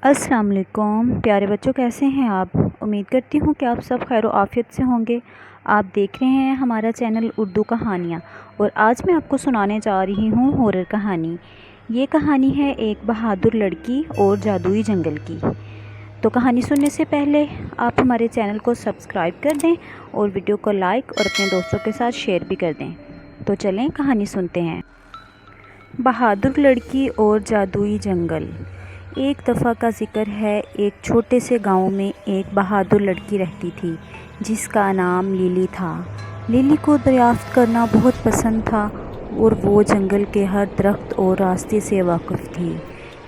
अस्सलाम वालेकुम प्यारे बच्चों, कैसे हैं आप। उम्मीद करती हूँ कि आप सब खैर आफियत से होंगे। आप देख रहे हैं हमारा चैनल उर्दू कहानियाँ और आज मैं आपको सुनाने जा रही हूँ हॉरर कहानी। ये कहानी है एक बहादुर लड़की और जादुई जंगल की। तो कहानी सुनने से पहले आप हमारे चैनल को सब्सक्राइब कर दें और वीडियो को लाइक और अपने दोस्तों के साथ शेयर भी कर दें। तो चलें कहानी सुनते हैं। बहादुर लड़की और जादुई जंगल। एक दफ़ा का ज़िक्र है, एक छोटे से गांव में एक बहादुर लड़की रहती थी जिसका नाम लिली था। लिली को दरियाफ्त करना बहुत पसंद था और वो जंगल के हर दरख्त और रास्ते से वाकिफ़ थी।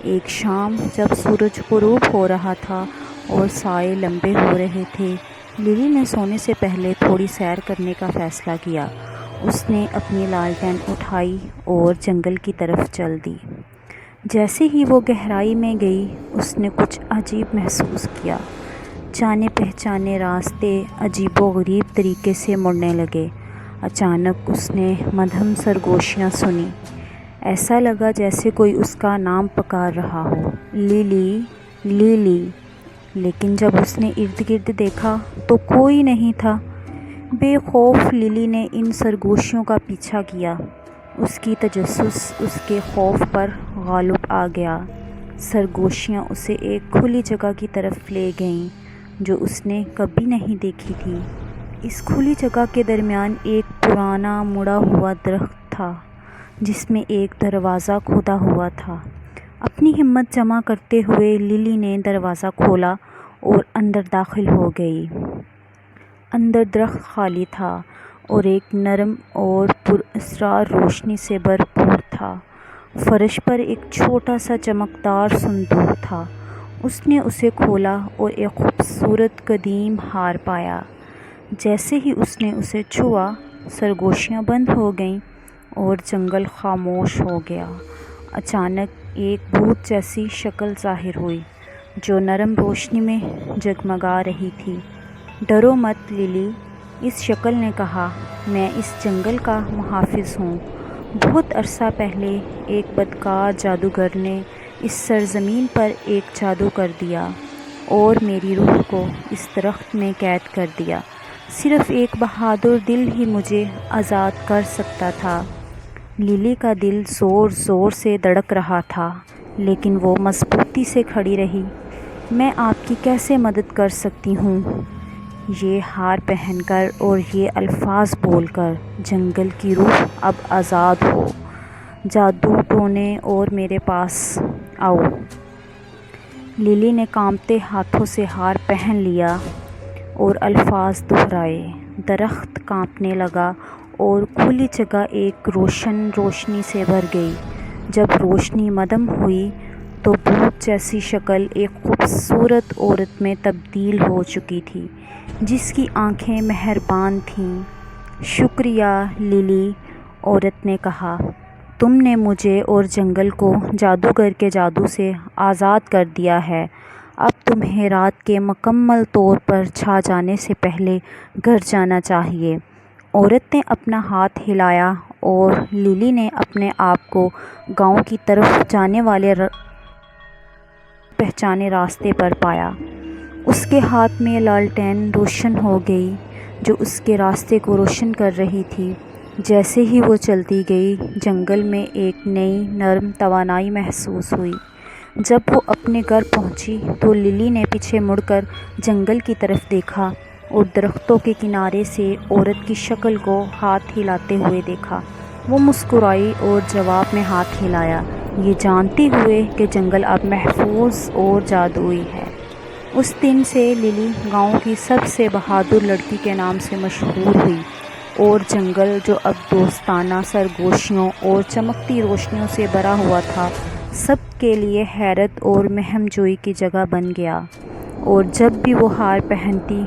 एक शाम जब सूरज ग़ुरूब हो रहा था और साए लंबे हो रहे थे, लिली ने सोने से पहले थोड़ी सैर करने का फ़ैसला किया। उसने अपनी लालटेन उठाई और जंगल की तरफ चल दी। जैसे ही वो गहराई में गई, उसने कुछ अजीब महसूस किया। जाने पहचाने रास्ते अजीबोगरीब तरीके से मुड़ने लगे। अचानक उसने मध्यम सरगोशियाँ सुनी। ऐसा लगा जैसे कोई उसका नाम पुकार रहा हो, लिली लिली। लेकिन जब उसने इर्द गिर्द देखा तो कोई नहीं था। बेखौफ लिली ने इन सरगोशियों का पीछा किया। उसकी तजस्सुस उसके खौफ पर गालिब आ गया। सरगोशियाँ उसे एक खुली जगह की तरफ ले गईं जो उसने कभी नहीं देखी थी। इस खुली जगह के दरमियान एक पुराना मुड़ा हुआ दरख्त था जिसमें एक दरवाज़ा खोदा हुआ था। अपनी हिम्मत जमा करते हुए लिली ने दरवाज़ा खोला और अंदर दाखिल हो गई। अंदर दरख्त खाली था और एक नरम और पुरअसरार रोशनी से भरपूर था। फर्श पर एक छोटा सा चमकदार संदूक था। उसने उसे खोला और एक खूबसूरत कदीम हार पाया। जैसे ही उसने उसे छुआ, सरगोशियाँ बंद हो गईं और जंगल खामोश हो गया। अचानक एक भूत जैसी शक्ल ज़ाहिर हुई जो नरम रोशनी में जगमगा रही थी। डरो मत लिली, इस शक्ल ने कहा। मैं इस जंगल का मुहाफ़िज़ हूँ। बहुत अरसा पहले एक बदकार जादूगर ने इस सरज़मीन पर एक जादू कर दिया और मेरी रूह को इस दरख्त में कैद कर दिया। सिर्फ़ एक बहादुर दिल ही मुझे आज़ाद कर सकता था। लिली का दिल ज़ोर ज़ोर से धड़क रहा था, लेकिन वो मज़बूती से खड़ी रही। मैं आपकी कैसे मदद कर सकती हूँ? ये हार पहनकर और ये अल्फाज बोलकर, जंगल की रूह अब आज़ाद हो। जादू टोने और मेरे पास आओ। लिली ने कांपते हाथों से हार पहन लिया और अल्फाज दोहराए। दरख्त कांपने लगा और खुली जगह एक रोशनी से भर गई। जब रोशनी मदम हुई तो भूत जैसी शक्ल एक खूबसूरत औरत में तब्दील हो चुकी थी जिसकी आंखें मेहरबान थीं। शुक्रिया लिली, औरत ने कहा। तुमने मुझे और जंगल को जादूगर के जादू से आज़ाद कर दिया है। अब तुम्हें रात के मुकम्मल तौर पर छा जाने से पहले घर जाना चाहिए। औरत ने अपना हाथ हिलाया और लिली ने अपने आप को गांव की तरफ जाने वाले पहचाने रास्ते पर पाया। उसके हाथ में लालटेन रोशन हो गई जो उसके रास्ते को रोशन कर रही थी। जैसे ही वो चलती गई, जंगल में एक नई नरम तवानाई महसूस हुई। जब वो अपने घर पहुंची तो लिली ने पीछे मुड़कर जंगल की तरफ देखा और दरख्तों के किनारे से औरत की शक्ल को हाथ हिलाते हुए देखा। वो मुस्कुराई और जवाब में हाथ हिलाया, ये जानते हुए कि जंगल अब महफूज और जादुई है। उस दिन से लिली गांव की सबसे बहादुर लड़की के नाम से मशहूर हुई और जंगल जो अब दोस्ताना सरगोशियों और चमकती रोशनियों से भरा हुआ था, सब के लिए हैरत और महमजोई की जगह बन गया। और जब भी वो हार पहनती